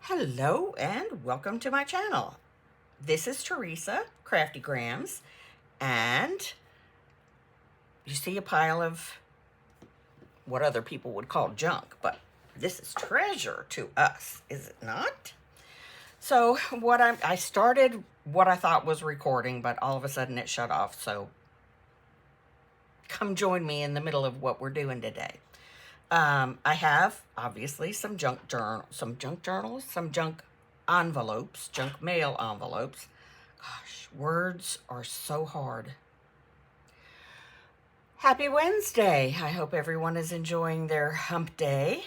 Hello and welcome to my channel. This is Teresa, Crafty Grams, and you see a pile of what other people would call junk, but this is treasure to us, is it not? So I started what I thought was recording, but all of a sudden it shut off, so come join me in the middle of what we're doing today. I have obviously some junk envelopes, junk mail envelopes. Gosh, words are so hard. Happy Wednesday. I hope everyone is enjoying their hump day.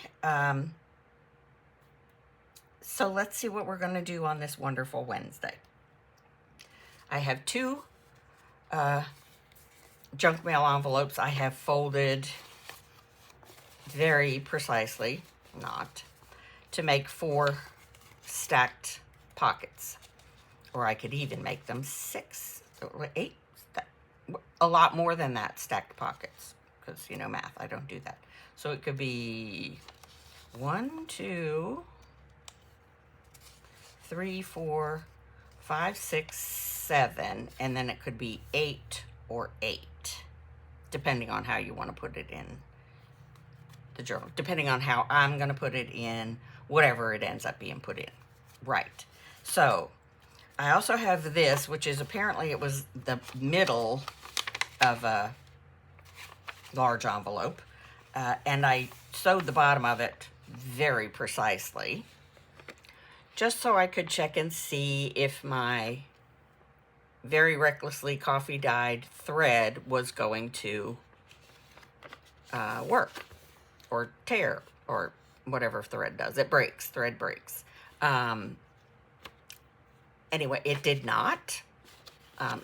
So let's see what we're going to do on this wonderful Wednesday. I have two junk mail envelopes I have folded very precisely, not, to make 4 stacked pockets. Or I could even make them 6 or 8, a lot more than that, stacked pockets. Because, you know, math, I don't do that. So it could be 1, 2, 3, 4, 5, 6, 7, and then it could be 8 or 8, depending on how you want to put it in the journal, depending on how I'm going to put it in, whatever it ends up being put in. Right. So I also have this, which is apparently it was the middle of a large envelope, and I sewed the bottom of it very precisely, just so I could check and see if my very recklessly coffee-dyed thread was going to work or tear or whatever thread does. It breaks, thread breaks. Anyway, it did not.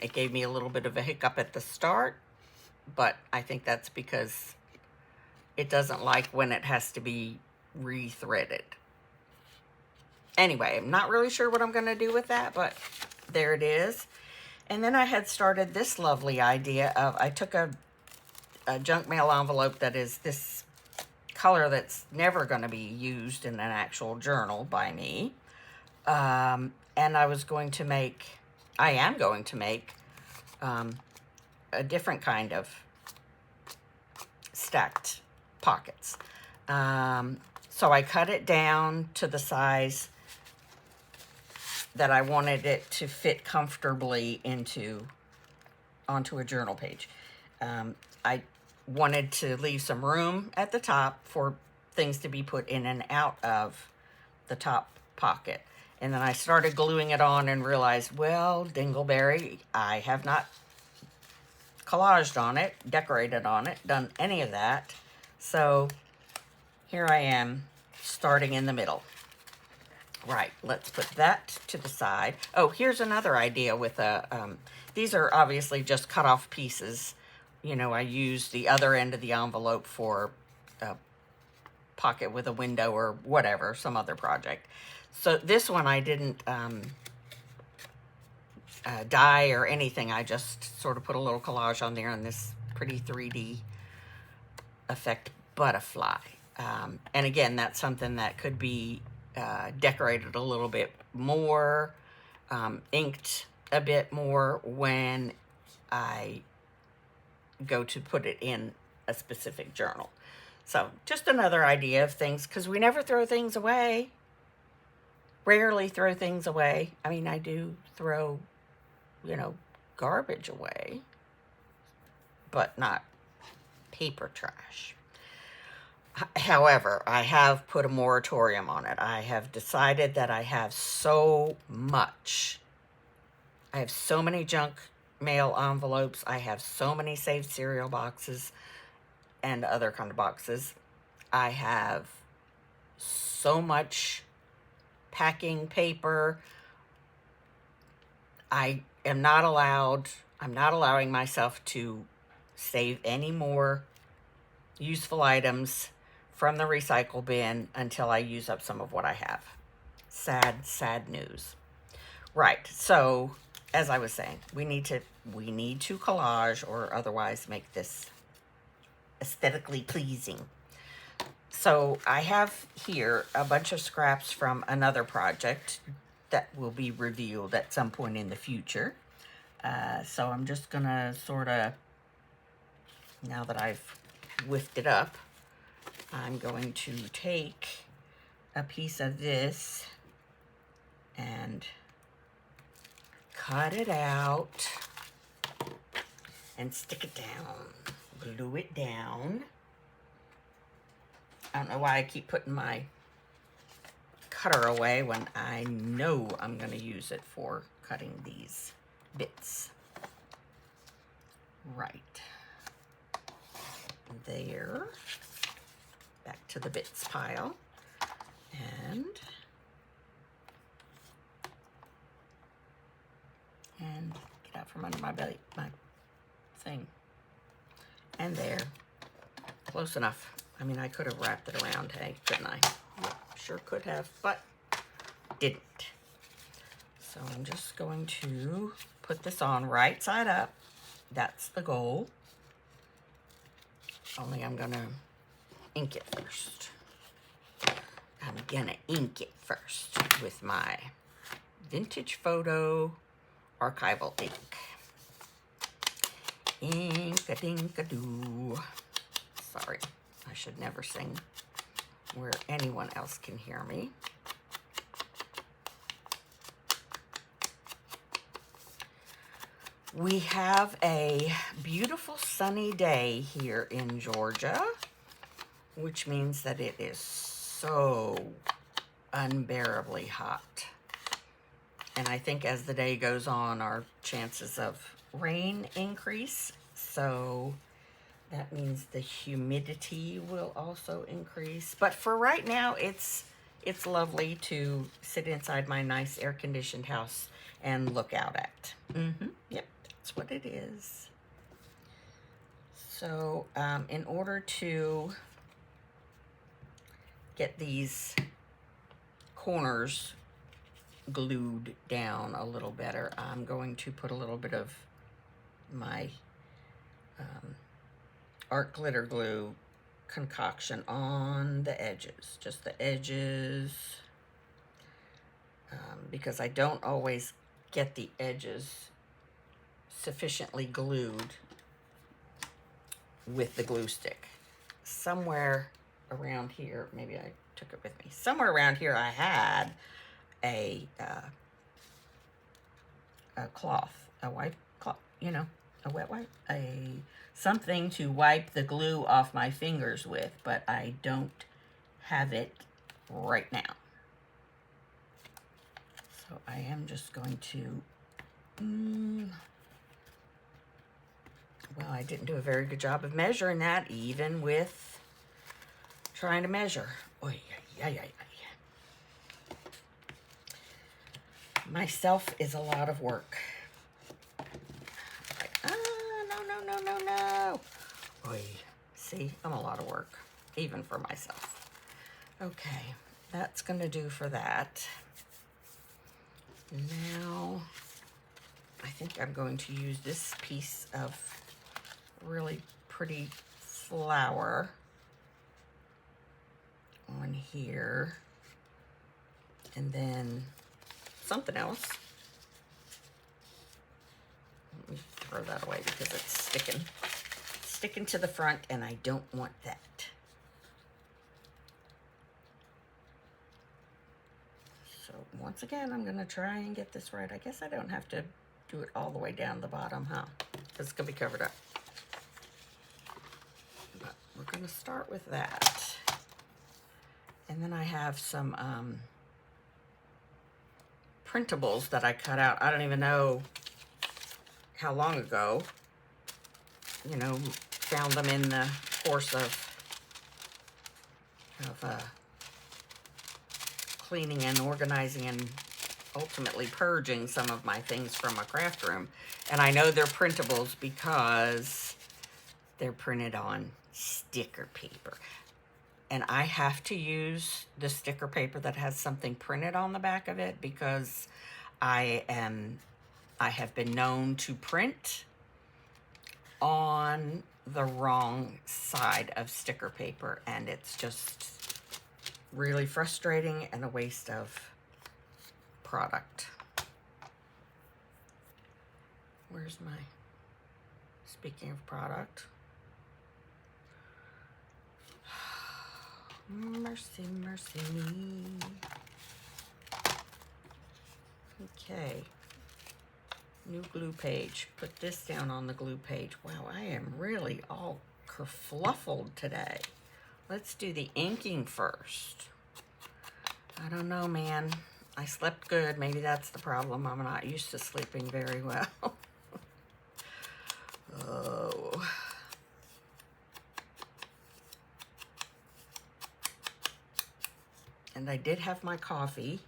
It gave me a little bit of a hiccup at the start, but I think that's because it doesn't like when it has to be re-threaded. Anyway, I'm not really sure what I'm going to do with that, but there it is. And then I had started this lovely idea of, I took a junk mail envelope that is this color that's never going to be used in an actual journal by me. And I am going to make a different kind of stacked pockets. So I cut it down to the size that I wanted it to fit comfortably onto a journal page. I wanted to leave some room at the top for things to be put in and out of the top pocket. And then I started gluing it on and realized, well, dingleberry, I have not collaged on it, decorated on it, done any of that. So here I am starting in the middle. Right, let's put that to the side. Oh, here's another idea with these are obviously just cut off pieces. You know, I used the other end of the envelope for a pocket with a window or whatever, some other project. So this one I didn't dye or anything. I just sort of put a little collage on there on this pretty 3D effect butterfly. And again, that's something that could be decorated a little bit more, inked a bit more when I go to put it in a specific journal. So just another idea of things, because we never throw things away. Rarely throw things away. I mean, I do throw, you know, garbage away, but not paper trash. However, I have put a moratorium on it. I have decided that I have so much. I have so many junk mail envelopes. I have so many saved cereal boxes and other kind of boxes. I have so much packing paper. I'm not allowing myself to save any more useful items from the recycle bin until I use up some of what I have. Sad, sad news. Right, so as I was saying, we need to collage or otherwise make this aesthetically pleasing. So I have here a bunch of scraps from another project that will be revealed at some point in the future. So I'm just gonna sort of, now that I've whiffed it up, I'm going to take a piece of this and cut it out and stick it down, glue it down. I don't know why I keep putting my cutter away when I know I'm going to use it for cutting these bits. Right there. Back to the bits pile. And get out from under my belly, my thing. And there. Close enough. I mean, I could have wrapped it around, hey, couldn't I? Yep, sure could have, but didn't. So I'm just going to put this on right side up. That's the goal. Only I'm gonna ink it first. I'm gonna ink it first with my Vintage Photo archival ink. Ink-a-dink-a-doo. Sorry, I should never sing where anyone else can hear me. We have a beautiful sunny day here in Georgia, which means that it is so unbearably hot. And I think as the day goes on, our chances of rain increase. So that means the humidity will also increase. But for right now, it's lovely to sit inside my nice air-conditioned house and look out at. Yep, that's what it is. So in order to get these corners glued down a little better, I'm going to put a little bit of my art glitter glue concoction on the edges, just the edges, because I don't always get the edges sufficiently glued with the glue stick. Somewhere around here, maybe I took it with me, somewhere around here I had a cloth, a white cloth, you know, a wet wipe, something to wipe the glue off my fingers with, but I don't have it right now. So I am just going to, well, I didn't do a very good job of measuring that, even with trying to measure. Oy, yeah, yeah, yeah. Myself is a lot of work. No. Oy. See, I'm a lot of work, even for myself. Okay, that's gonna do for that. Now, I think I'm going to use this piece of really pretty flower on here, and then something else. Let me throw that away because it's sticking to the front, and I don't want that. So once again, I'm gonna try and get this right. I guess I don't have to do it all the way down the bottom, huh? Because it's gonna be covered up. But we're gonna start with that. And then I have some printables that I cut out. I don't even know how long ago. You know, found them in the course of cleaning and organizing and ultimately purging some of my things from a craft room. And I know they're printables because they're printed on sticker paper. And I have to use the sticker paper that has something printed on the back of it because I have been known to print on the wrong side of sticker paper, and it's just really frustrating and a waste of product. Where's my, speaking of product, mercy, mercy me. Okay, new glue page. Put this down on the glue page. Wow, I am really all kerfluffled today. Let's do the inking first. I don't know, man. I slept good. Maybe that's the problem. I'm not used to sleeping very well. Oh. And I did have my coffee,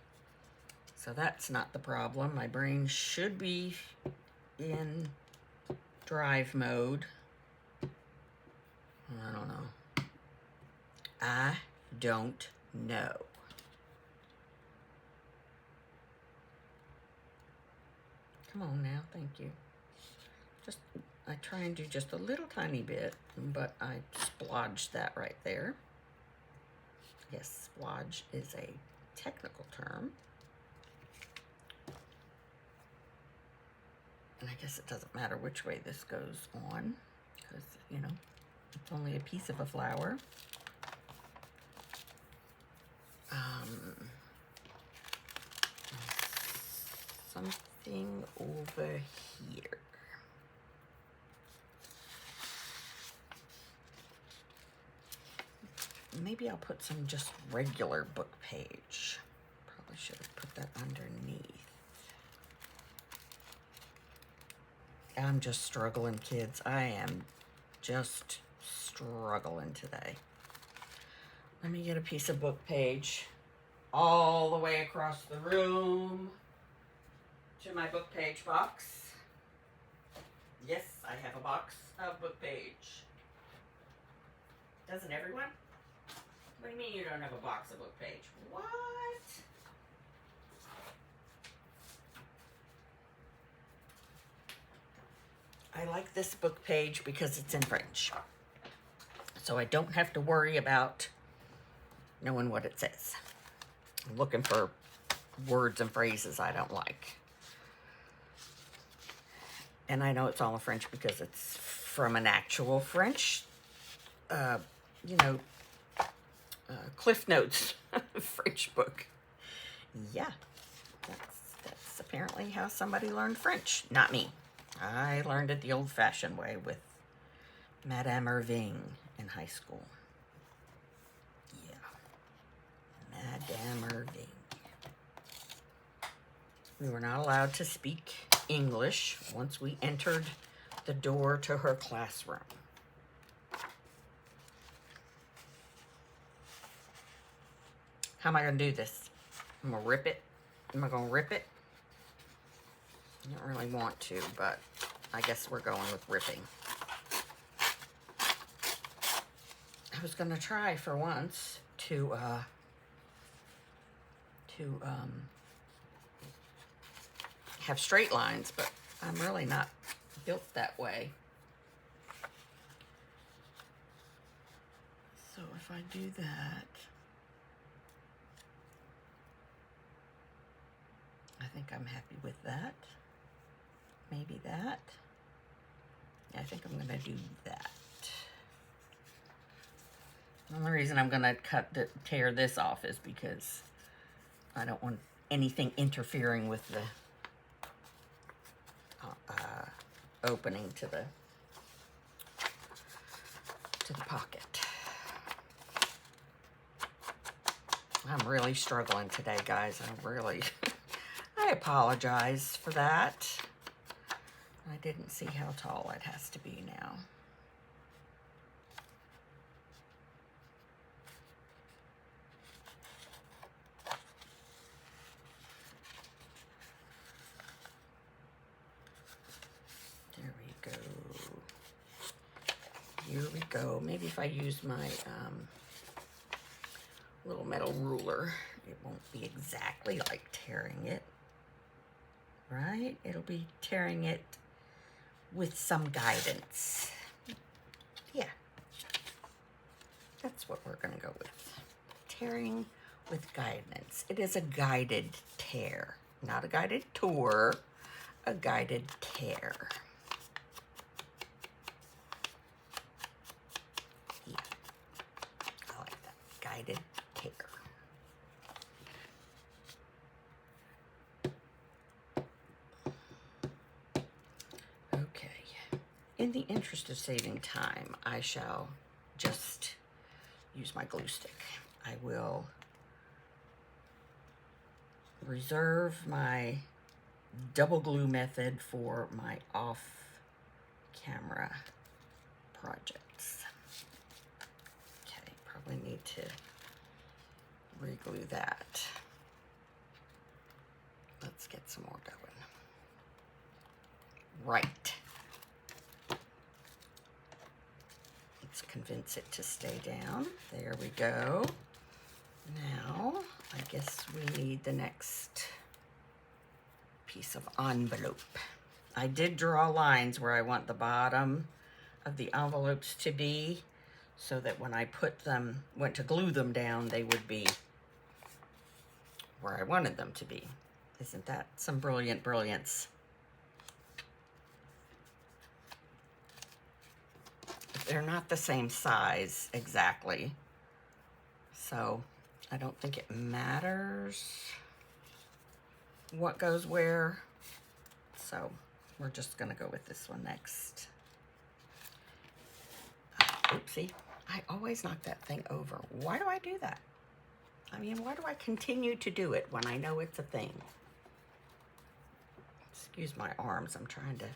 so that's not the problem. My brain should be in drive mode. I don't know. I don't know. Come on now, thank you. Just, I try and do just a little tiny bit, but I splodged that right there. Yes, splodge is a technical term. And I guess it doesn't matter which way this goes on, because, you know, it's only a piece of a flower. Something over here. Maybe I'll put some just regular book page. Probably should have put that underneath. I'm just struggling, kids. I am just struggling today. Let me get a piece of book page all the way across the room to my book page box. Yes, I have a box of book page. Doesn't everyone? What do you mean you don't have a box of book page? What? I like this book page because it's in French. So I don't have to worry about knowing what it says. I'm looking for words and phrases I don't like. And I know it's all in French because it's from an actual French, Cliff Notes French book. Yeah, that's apparently how somebody learned French. Not me. I learned it the old-fashioned way with Madame Irving in high school. Yeah, Madame Irving. We were not allowed to speak English once we entered the door to her classroom. How am I going to do this? I'm going to rip it. Am I going to rip it? I don't really want to, but I guess we're going with ripping. I was going to try for once to have straight lines, but I'm really not built that way. So if I do that, I think I'm happy with that. Maybe that. I think I'm going to do that. The only reason I'm going to tear this off is because I don't want anything interfering with the opening to the pocket. I'm really struggling today, guys. I apologize for that. I didn't see how tall it has to be now. There we go. Here we go. Maybe if I use my little metal ruler, it won't be exactly like tearing it, right? It'll be tearing it with some guidance. That's what we're going to go with. Tearing with guidance. It is a guided tear, not a guided tour, a guided tear. Yeah, I like that. Guided tear. Okay. In the interest of saving time, I shall just use my glue stick. I will reserve my double glue method for my off-camera projects. Okay, probably need to re-glue that. Let's get some more going. Right. Let's convince it to stay down. There we go. Now, I guess we need the next piece of envelope. I did draw lines where I want the bottom of the envelopes to be, so that when I went to glue them down, they would be where I wanted them to be. Isn't that some brilliant brilliance? They're not the same size exactly, so I don't think it matters what goes where. So we're just gonna go with this one next. Oopsie, I always knock that thing over. Why do I do that? I mean, why do I continue to do it when I know it's a thing? Excuse my arms, I'm trying to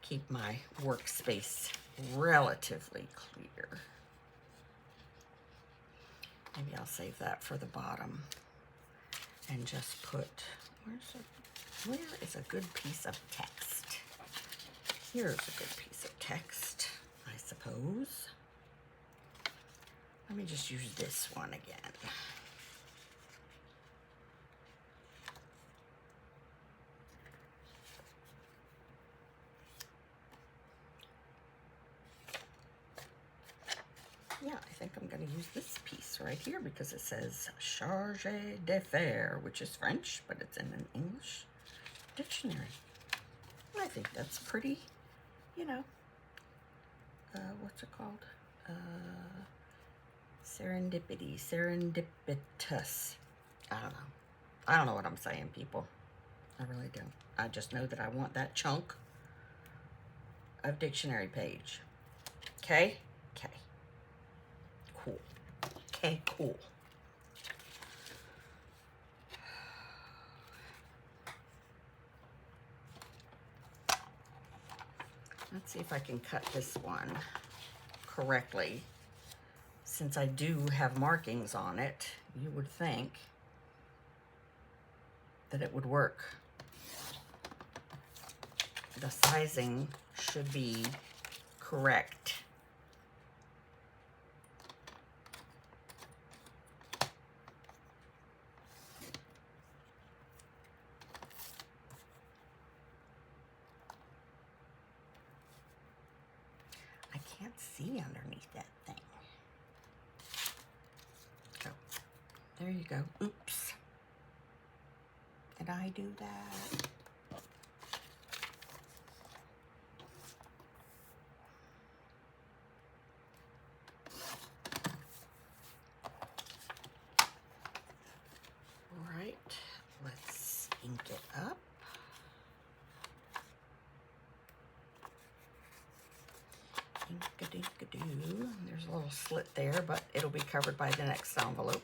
keep my workspace relatively clear. Maybe I'll save that for the bottom and just put, where is a good piece of text? Here's a good piece of text, I suppose. Let me just use this one again. Yeah, I think I'm going to use this piece right here because it says charge d'affaires, which is French, but it's in an English dictionary. I think that's pretty, you know, what's it called? Serendipitous. I don't know. I don't know what I'm saying, people. I really don't. I just know that I want that chunk of dictionary page. Okay? Okay. Cool. Okay, cool. Let's see if I can cut this one correctly. Since I do have markings on it, you would think that it would work. The sizing should be correct. I can't see underneath that thing. Oh, there you go. Oops. Did I do that? Right, let's ink it up. Ink-a-dink-a-doo. There's a little slit there, but it'll be covered by the next envelope.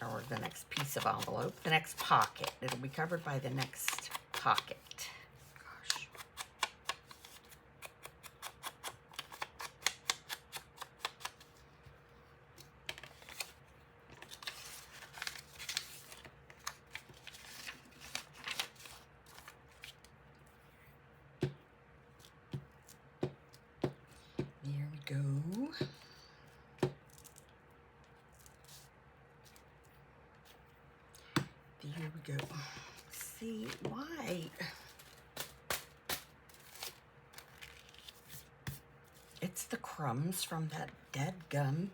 Or the next piece of envelope, the next pocket. It'll be covered by the next pocket. Gosh. There we go. There we go. See, why? the crumbs from that dead gum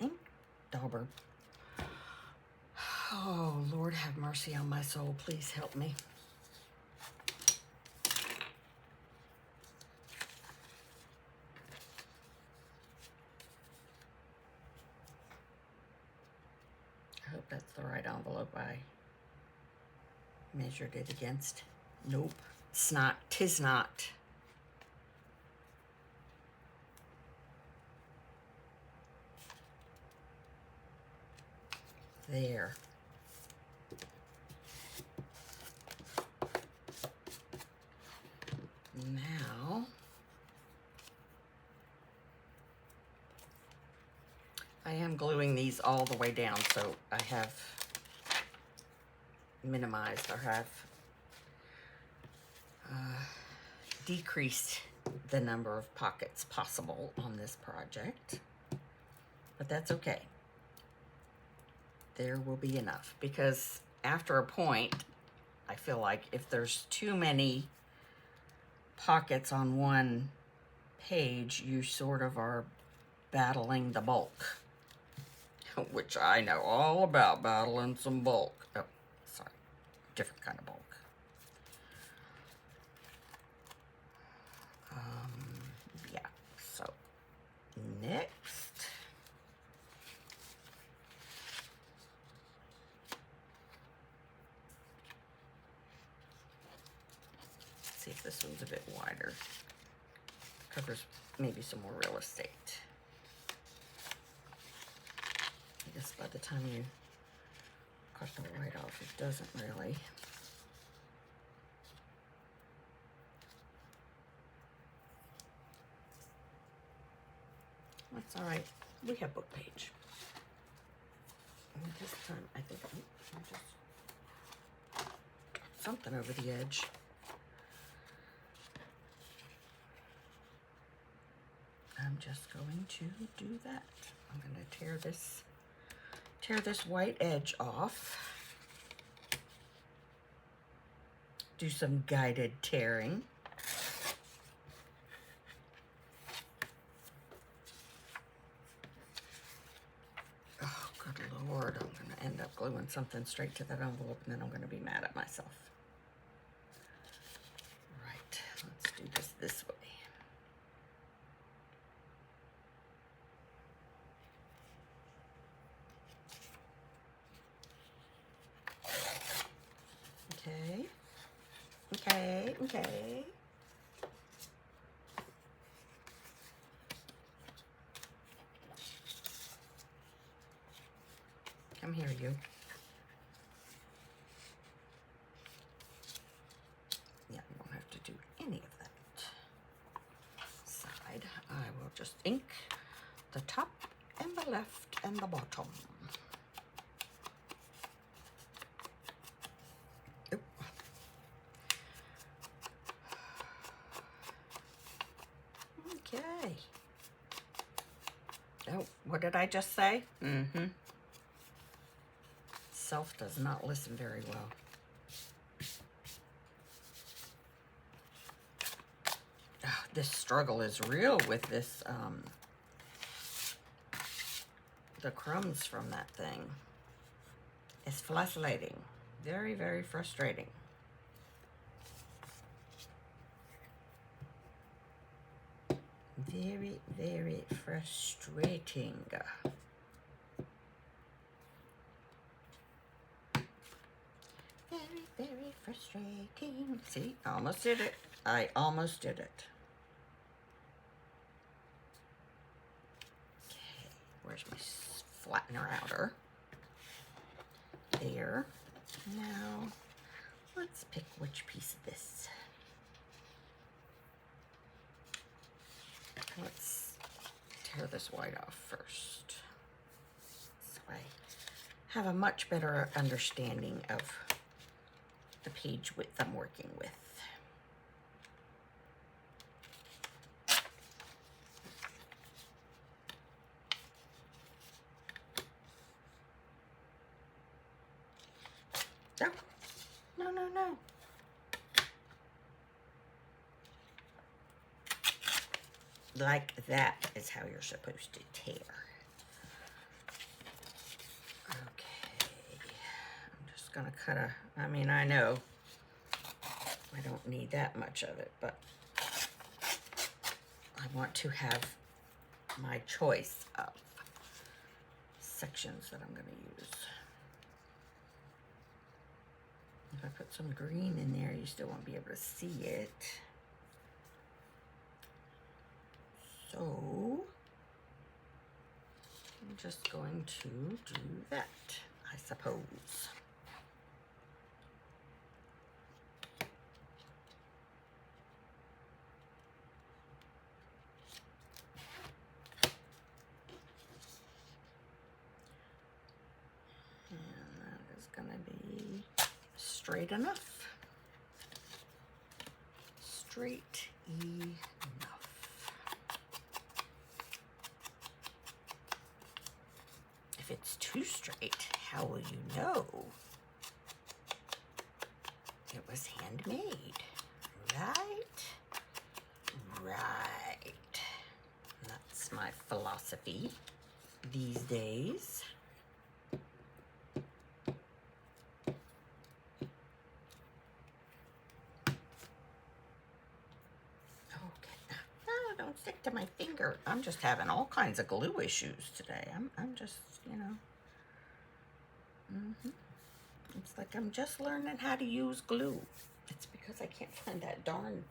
ink dauber. Oh, Lord have mercy on my soul. Please help me. I hope that's the right envelope I measured it against. Nope, it's not. 'Tis not. There. Now, I am gluing these all the way down, so I have minimized or have decreased the number of pockets possible on this project, but that's okay. There will be enough, because after a point, I feel like if there's too many pockets on one page, you sort of are battling the bulk, which I know all about, battling some bulk. Oh, sorry, different kind of bulk. Yeah, so next, let's see if this one's a bit wider. Covers maybe some more real estate. I guess by the time you cut the white off, it doesn't really. That's all right. We have book page. And this time, I think I just something over the edge. I'm just going to do that. I'm going to tear this white edge off. Do some guided tearing. Oh, good Lord, I'm going to end up gluing something straight to that envelope, and then I'm going to be mad at myself. Right, let's do this way. Okay. Come here, you. Yeah, you won't have to do any of that side. I will just ink the top and the left and the bottom. Okay. Oh, what did I just say? Self does not listen very well. Oh, this struggle is real with this, the crumbs from that thing. It's frustrating. Very, very frustrating. Very, very frustrating. Very, very frustrating. See, I almost did it. I almost did it. Okay, where's my flattener outer? There. Now, let's pick which piece of this. Let's tear this white off first, so I have a much better understanding of the page width I'm working with. Oh, no. like that is how you're supposed to tear. Okay, I'm just gonna cut I mean, I know I don't need that much of it, but I want to have my choice of sections that I'm gonna use. If I put some green in there, you still won't be able to see it. So I'm just going to do that, I suppose. And that is going to be straight enough. Straight enough. If it's too straight, how will you know it was handmade? Right? Right. That's my philosophy these days. Don't stick to my finger. I'm just having all kinds of glue issues today. I'm just, you know. It's like I'm just learning how to use glue. It's because I can't find that darn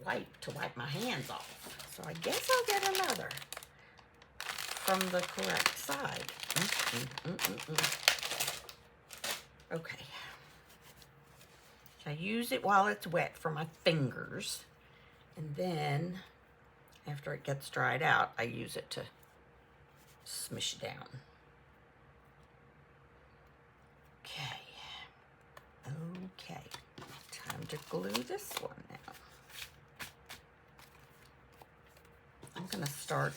wipe to wipe my hands off. So I guess I'll get another from the correct side. Okay. So I use it while it's wet for my fingers. And then after it gets dried out, I use it to smush down. Okay. Okay. Time to glue this one now. I'm gonna start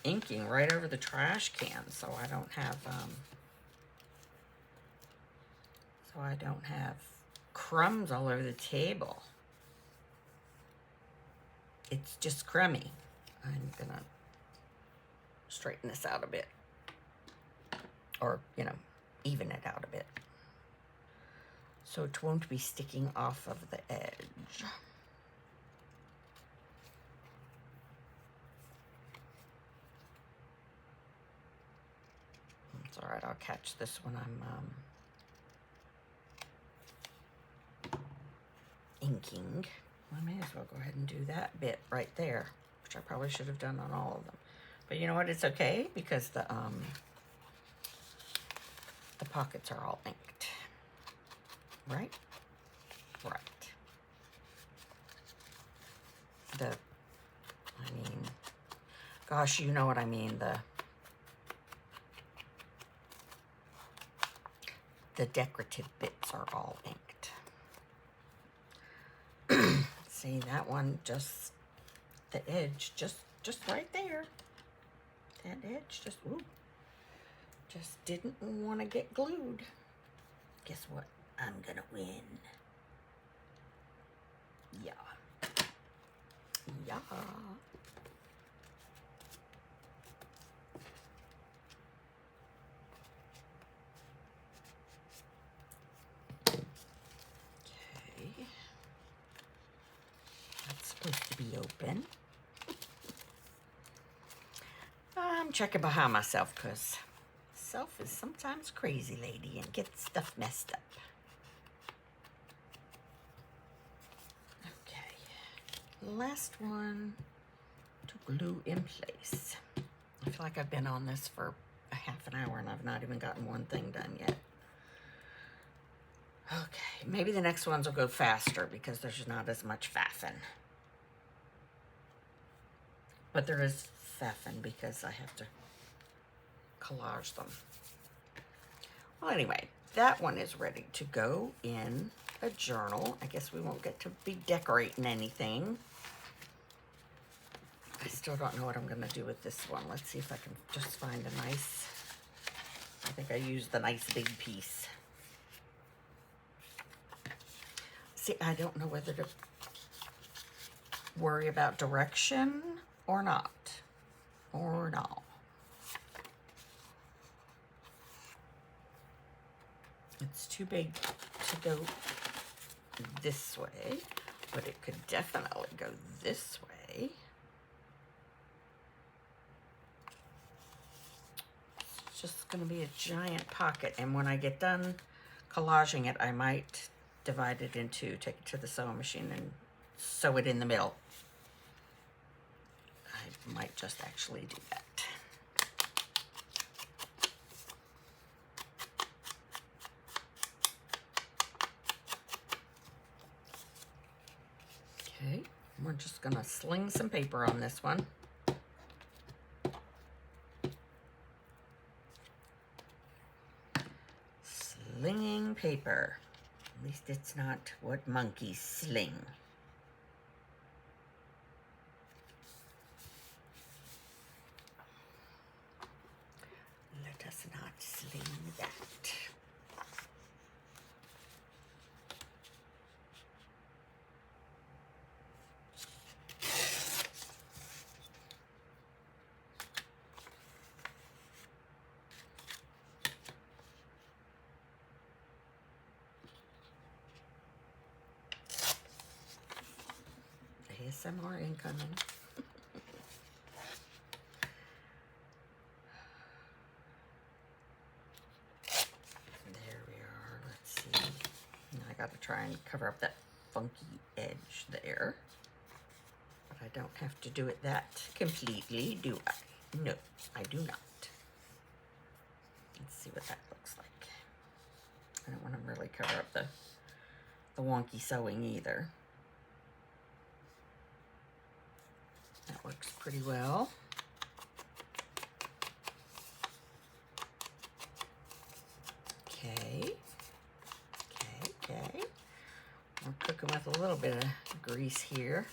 inking right over the trash can so I don't have crumbs all over the table. It's just crummy. I'm gonna straighten this out a bit, or, you know, even it out a bit, so it won't be sticking off of the edge. It's all right, I'll catch this when I'm inking. I may as well go ahead and do that bit right there, which I probably should have done on all of them. But you know what? It's okay because the pockets are all inked. Right? Right. Gosh, you know what I mean. The decorative bits are all inked. See, that one, just the edge, just right there. That edge just didn't want to get glued. Guess what? I'm gonna win. Yeah. Yeah. Okay. That's supposed to be open. I'm checking behind myself because self is sometimes crazy lady and gets stuff messed up. Okay, last one to glue in place. I feel like I've been on this for a half an hour and I've not even gotten one thing done yet. Okay, maybe the next ones will go faster because there's not as much faffing. But there is faffing because I have to collage them. Well, anyway, that one is ready to go in a journal. I guess we won't get to be decorating anything. I still don't know what I'm gonna do with this one. Let's see if I can just find a nice, I think I used the nice big piece. See, I don't know whether to worry about direction or not, or not. It's too big to go this way, but it could definitely go this way. It's just going to be a giant pocket, and when I get done collaging it, I might divide it into, take it to the sewing machine and sew it in the middle. I might just actually do that. Okay, we're just gonna sling some paper on this one. Slinging paper. At least it's not what monkeys sling. Let us not sling that. ASMR incoming. There we are. Let's see. Now I got to try and cover up that funky edge there. But I don't have to do it that completely, do I? No, I do not. Let's see what that looks like. I don't want to really cover up the wonky sewing either. That works pretty well. Okay. Okay. We're cooking with a little bit of grease here.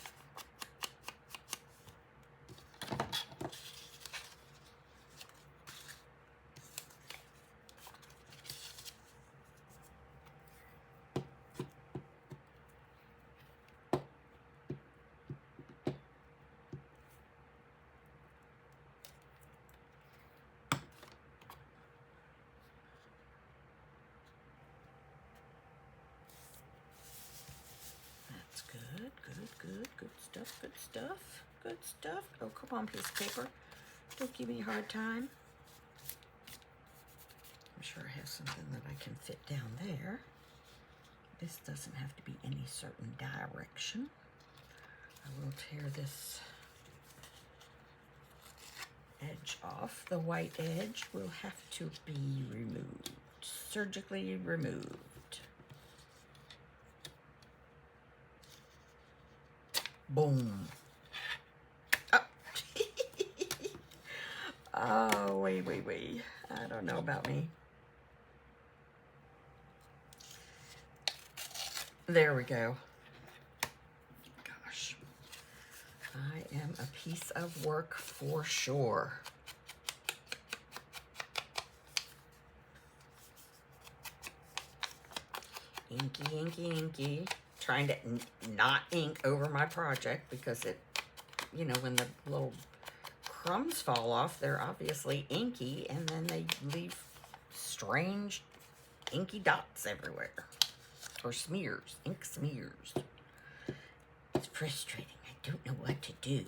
Good stuff. Oh, come on, piece of paper. Don't give me a hard time. I'm sure I have something that I can fit down there. This doesn't have to be any certain direction. I will tear this edge off. The white edge will have to be removed, surgically removed. Boom. Oh, oh wait. I don't know about me. There we go. Gosh. I am a piece of work for sure. Inky. Trying to not ink over my project because it, you know, when the little crumbs fall off, they're obviously inky and then they leave strange inky dots everywhere. Or smears, ink smears. It's frustrating. I don't know what to do.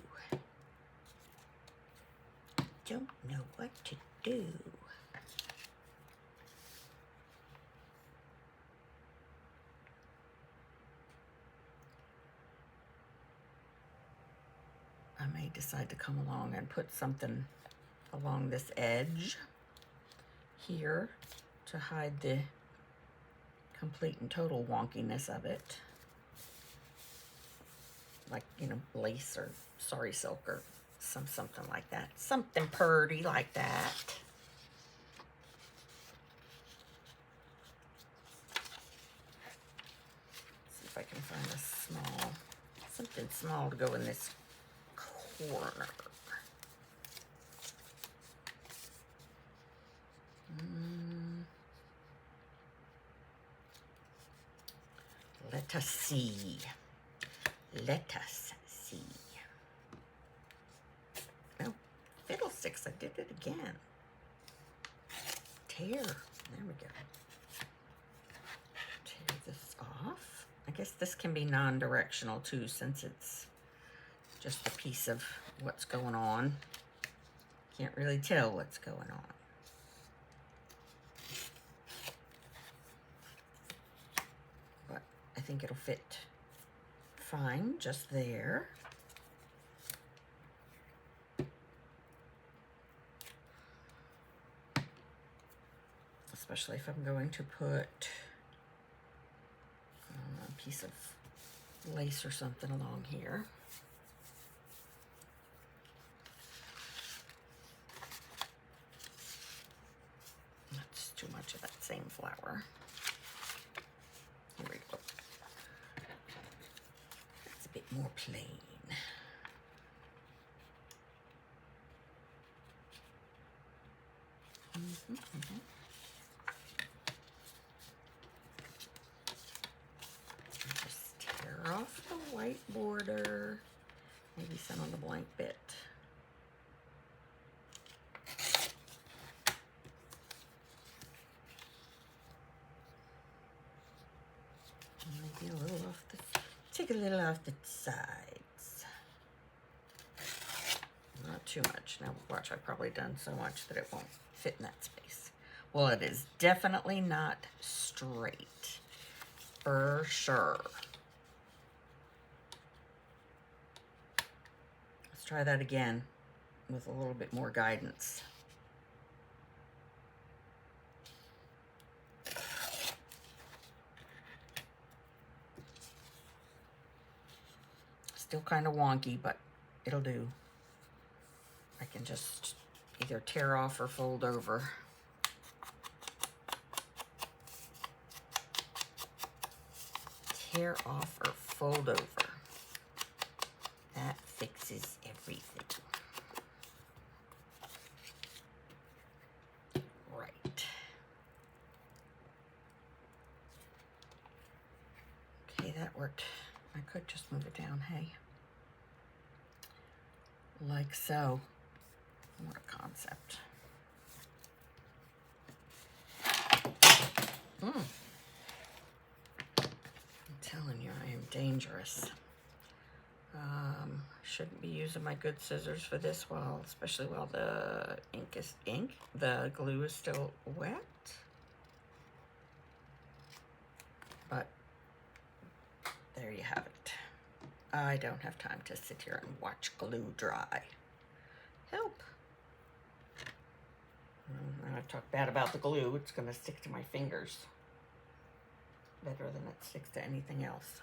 I may decide to come along and put something along this edge here to hide the complete and total wonkiness of it. Like, you know, lace or sari silk or something like that. Something purty like that. See if I can find something small to go in this corner. Let us see. sticks. I did it again. Tear. There we go. Tear this off. I guess this can be non-directional too, since it's just a piece of what's going on. Can't really tell what's going on. But I think it'll fit fine just there. Especially if I'm going to put a piece of lace or something along here. That's too much of that same flower. Here we go. That's a bit more plain. Just tear off the white border, maybe some on the blank bit. Maybe a little off the, take a little off the sides. Not too much. Now watch, I've probably done so much that it won't fit in that space. Well, it is definitely not straight, for sure. Let's try that again with a little bit more guidance. Still kind of wonky, but it'll do. I can just either tear off or fold over. Tear off or fold over. That fixes everything. Right. Okay, that worked. I could just move it down, hey. Like so. What a concept. I'm telling you, I am dangerous. Shouldn't be using my good scissors for this especially while the the glue is still wet. But there you have it. I don't have time to sit here and watch glue dry. Help. I talk bad about the glue. It's going to stick to my fingers better than it sticks to anything else.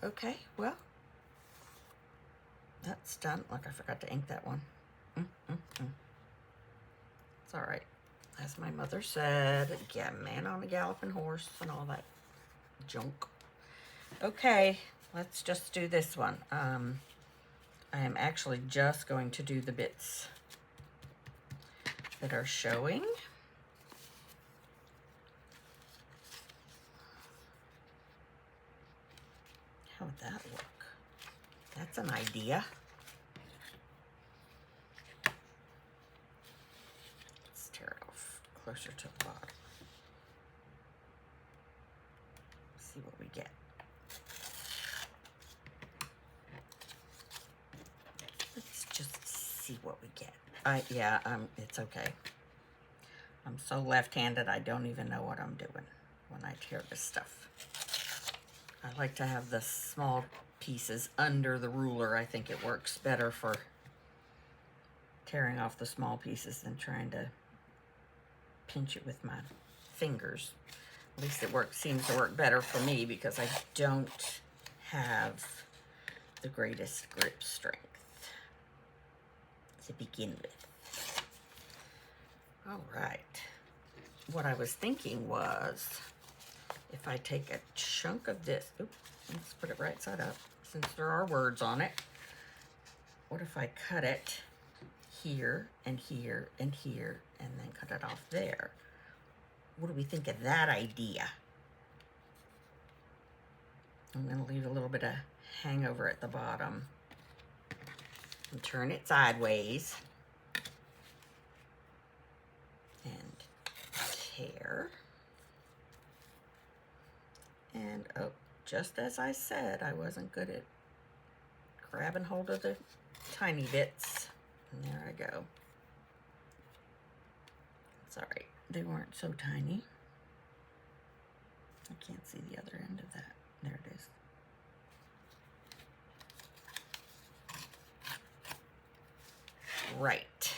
Okay, well, that's done. Look, I forgot to ink that one. It's all right. As my mother said, yeah, man on a galloping horse and all that junk. Okay, let's just do this one. I am actually just going to do the bits that are showing. How would that look? That's an idea. Let's tear it off closer to the bottom. See what we get. Let's just see what we get. It's okay. I'm so left-handed, I don't even know what I'm doing when I tear this stuff. I like to have the small pieces under the ruler. I think it works better for tearing off the small pieces than trying to pinch it with my fingers. At least it seems to work better for me because I don't have the greatest grip strength to begin with. All right. What I was thinking was, if I take a chunk of this, let's put it right side up since there are words on it. What if I cut it here and here and here and then cut it off there? What do we think of that idea? I'm going to leave a little bit of hangover at the bottom. And turn it sideways. And tear. And oh, just as I said, I wasn't good at grabbing hold of the tiny bits. And there I go. It's all right. They weren't so tiny. I can't see the other end of that. There it is. Right.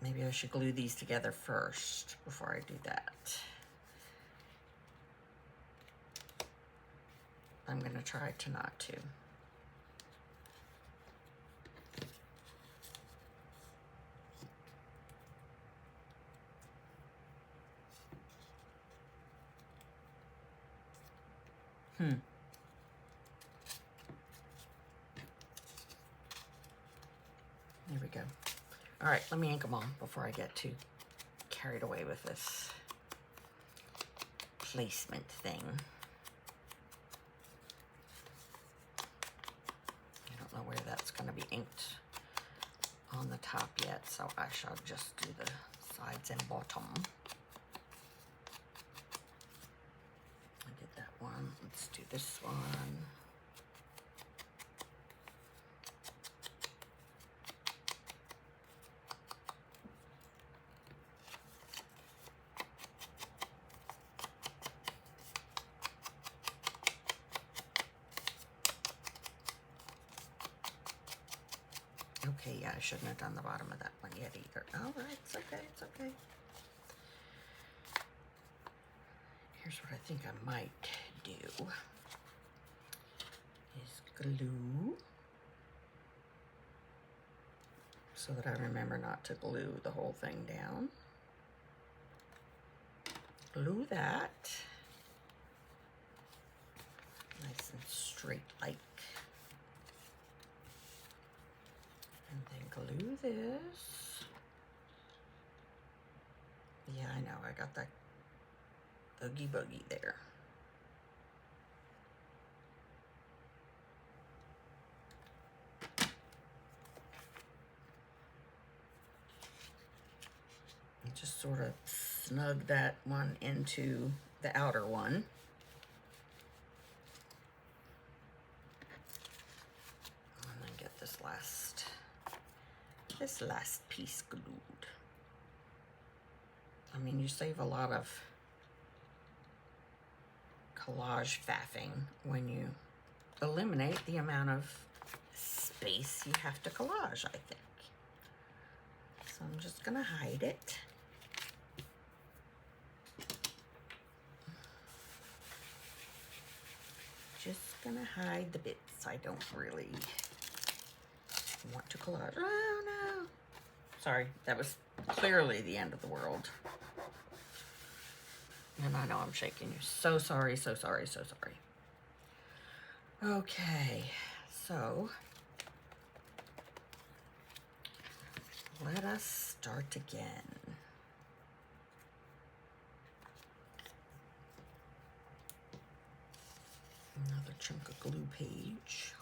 Maybe I should glue these together first before I do that. I'm going to try to not to. There we go. All right, let me ink them on before I get too carried away with this placement thing. I don't know where that's going to be inked on the top yet, so I shall just do the sides and bottom. I did that one. Let's do this one. Okay, yeah, I shouldn't have done the bottom of that one yet either. All right, it's okay, it's okay. Here's what I think I might do. Is glue. So that I remember not to glue the whole thing down. Glue that. Nice and straight like. And then glue this. Yeah, I know, I got that oogie boogie there. And just sort of snug that one into the outer one. And then get this last piece glued. I mean, you save a lot of collage faffing when you eliminate the amount of space you have to collage, I think. So I'm just gonna hide it. Just gonna hide the bits I don't really want to collage. Oh no! Sorry, that was clearly the end of the world. And I know I'm shaking you. So sorry, so sorry, so sorry. Okay, so let us start again. Another chunk of glue page.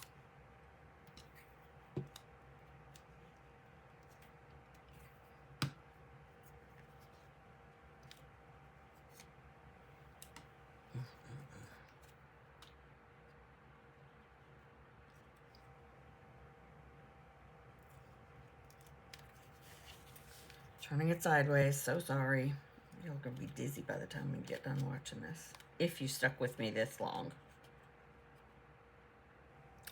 Turning it sideways, so sorry. You're gonna be dizzy by the time we get done watching this, if you stuck with me this long.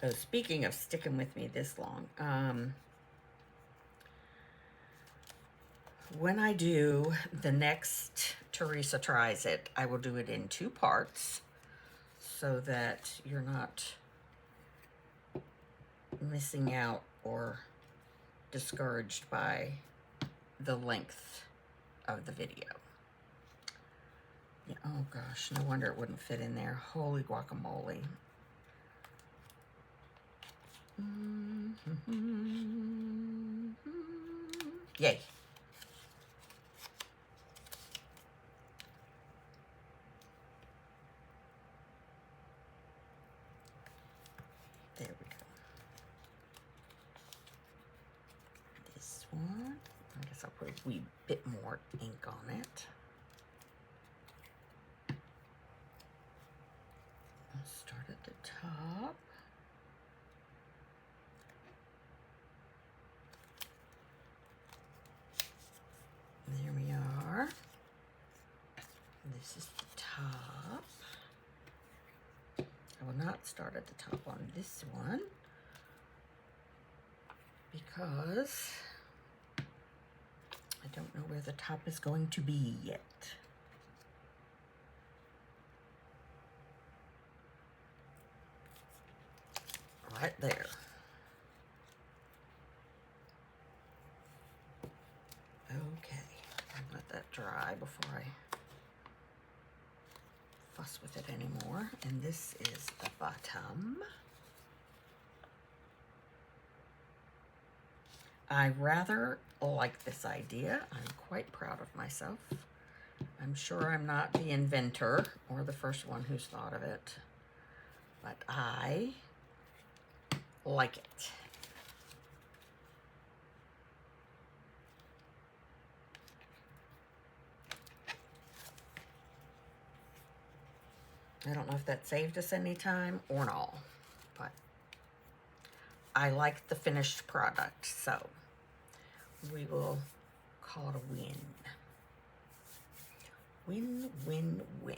Oh, speaking of sticking with me this long, when I do the next Teresa Tries It, I will do it in 2 parts so that you're not missing out or discouraged by the length of the video. Yeah, oh gosh, no wonder it wouldn't fit in there. Holy guacamole. Yay. put a wee bit more ink on it. I'll start at the top. There we are. This is the top. I will not start at the top on this one because I don't know where the top is going to be yet. Right there. Okay, I'll let that dry before I fuss with it anymore. And this is the bottom. I rather like this idea. I'm quite proud of myself. I'm sure I'm not the inventor or the first one who's thought of it, but I like it. I don't know if that saved us any time or not, but I like the finished product, so we will call it a win. Win, win, win.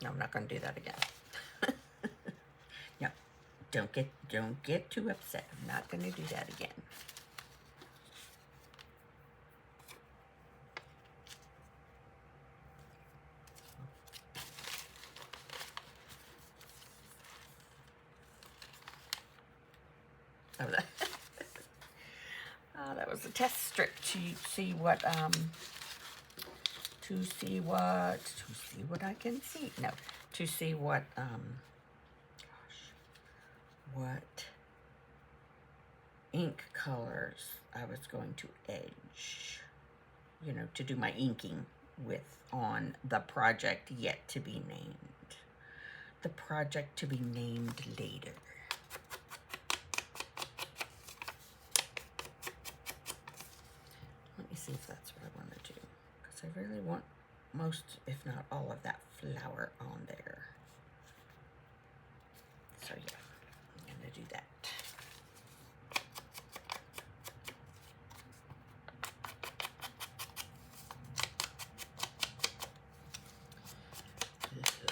No, I'm not going to do that again. No, don't get too upset. I'm not going to do that again. Oh, that was a test strip to see what I can see. No, to see what what ink colors I was going to edge, you know, to do my inking with on the project yet to be named. The project to be named later. Let me see if that's what I want to do, because I really want most, if not all of that flower on there. So yeah, I'm going to do that.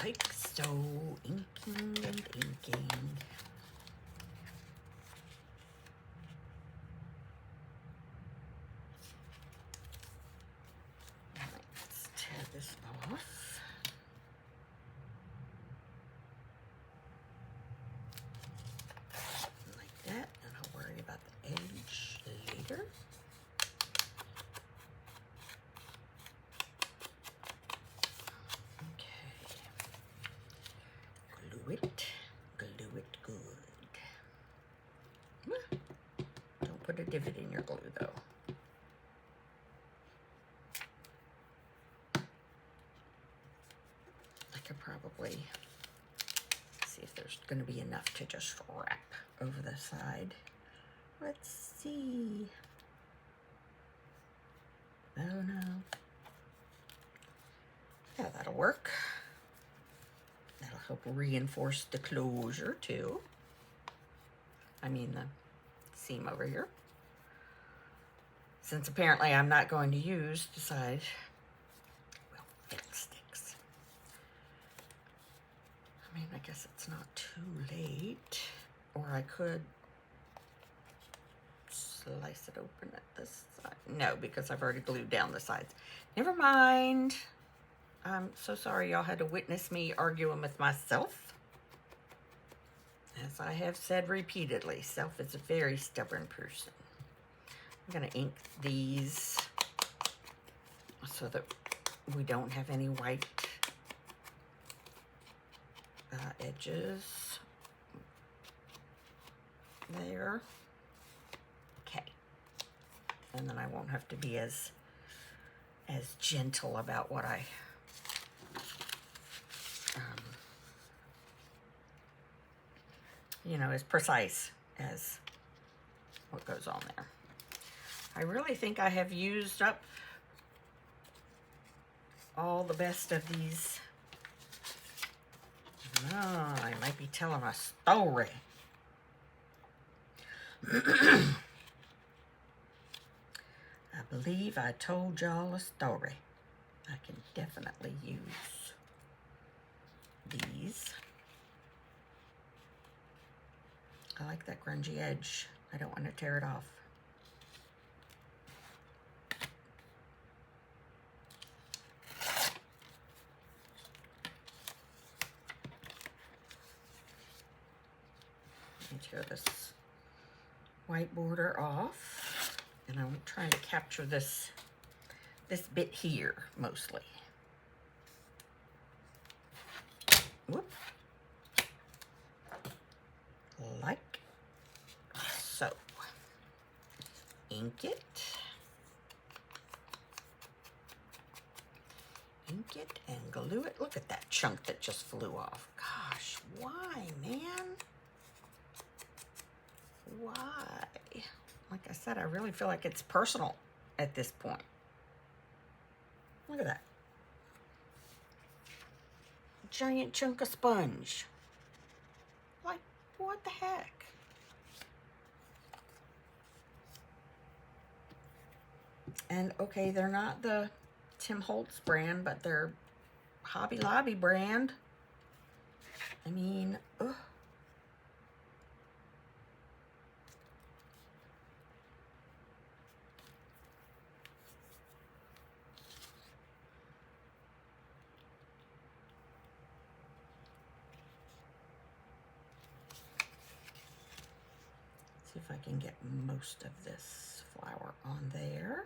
Like so, inking and inking. Let's tear this off. Like that, and I'll worry about the edge later. Glue it good. Don't put a divot in your glue though. I could probably see if there's going to be enough to just wrap over the side. Let's see. Oh no. Yeah, that'll work. That'll help reinforce the closure too. I mean the seam over here. Since apparently I'm not going to use the side, well, fiddlesticks. I mean, I guess it's not too late. Or I could slice it open at this side. No, because I've already glued down the sides. Never mind. I'm so sorry y'all had to witness me arguing with myself. As I have said repeatedly, self is a very stubborn person. I'm going to ink these so that we don't have any white edges there. Okay. And then I won't have to be as gentle about what I you know, as precise as what goes on there. I really think I have used up all the best of these. No, I might be telling a story. I believe I told y'all a story. I can definitely use these. I like that grungy edge. I don't want to tear it off. Let me tear this white border off, and I'm trying to capture this bit here mostly. Whoop. Like so. Ink it. Ink it and glue it. Look at that chunk that just flew off. Gosh, why, man? Why? Like I said, I really feel like it's personal at this point. Look at that. Giant chunk of sponge. Like, what the heck? And okay, they're not the Tim Holtz brand, but they're Hobby Lobby brand. I mean, ugh. See if I can get most of this flower on there.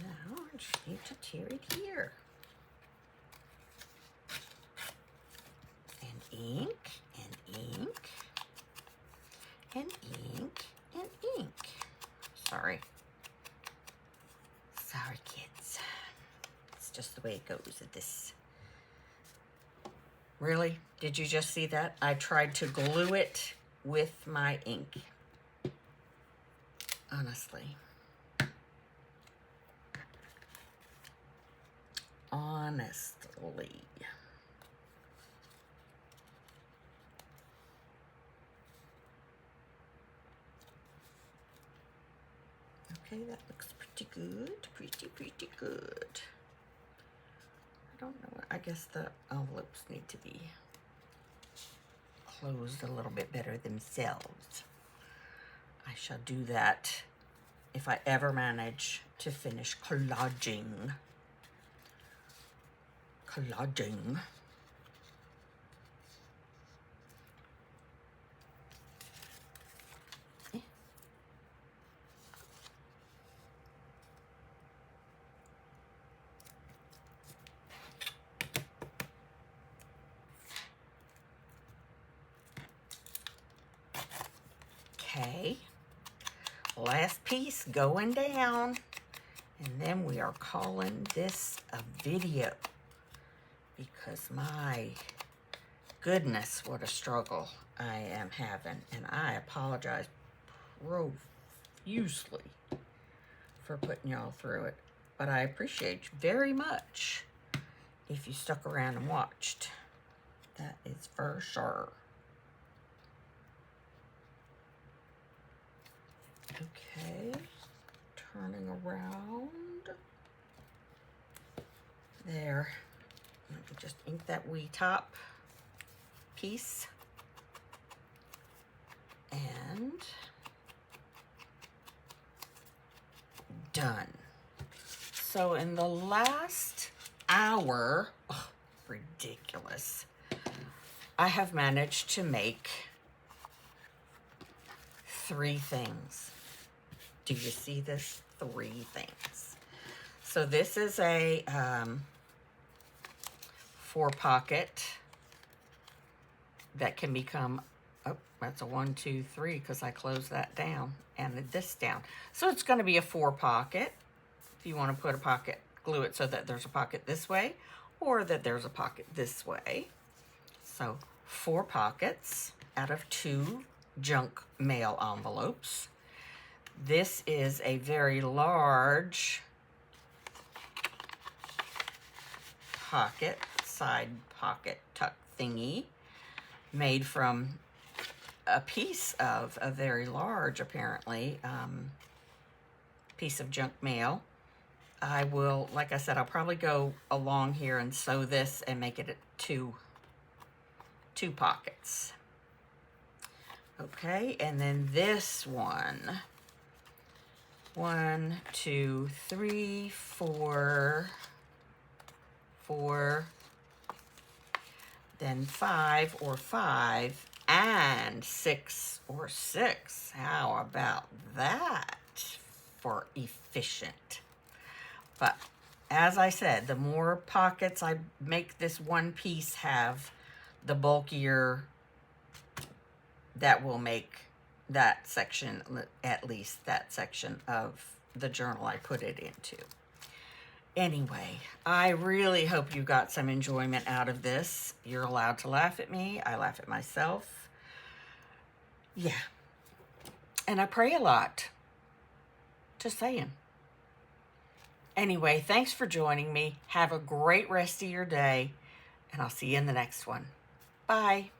Now I just need to tear it here. And ink, and ink, and ink, and ink. Sorry. Sorry, kids. It's just the way it goes at this. Really? Did you just see that? I tried to glue it with my ink. Honestly. Honestly. Okay, that looks pretty good. Pretty good. I don't know. I guess the envelopes need to be closed a little bit better themselves. I shall do that if I ever manage to finish collaging. Collaging. Okay, last piece going down, and then we are calling this a video, because my goodness, what a struggle I am having, and I apologize profusely for putting y'all through it, but I appreciate you very much if you stuck around and watched. That is for sure. Okay, turning around. There. Let me just ink that wee top piece. And done. So in the last hour, oh, ridiculous, I have managed to make 3 things. Do you see this? 3 things. So this is a 4 pocket that can become, oh, that's a 1, 2, 3 because I closed that down and this down. So it's going to be a 4 pocket. If you want to put a pocket, glue it so that there's a pocket this way or that there's a pocket this way. So 4 pockets out of 2 junk mail envelopes. This is a very large pocket, side pocket tuck thingy, made from a piece of a very large, apparently, piece of junk mail. I will, like I said, I'll probably go along here and sew this and make it 2 pockets. Okay, and then this one. 1, 2, 3, 4, 4, then 5 or 5, and 6 or 6. How about that for efficient? But as I said, the more pockets I make this one piece have, the bulkier that will make that section, at least that section of the journal I put it into. Anyway, I really hope you got some enjoyment out of this. You're allowed to laugh at me. I laugh at myself. Yeah. And I pray a lot. Just saying. Anyway, thanks for joining me. Have a great rest of your day, and I'll see you in the next one. Bye.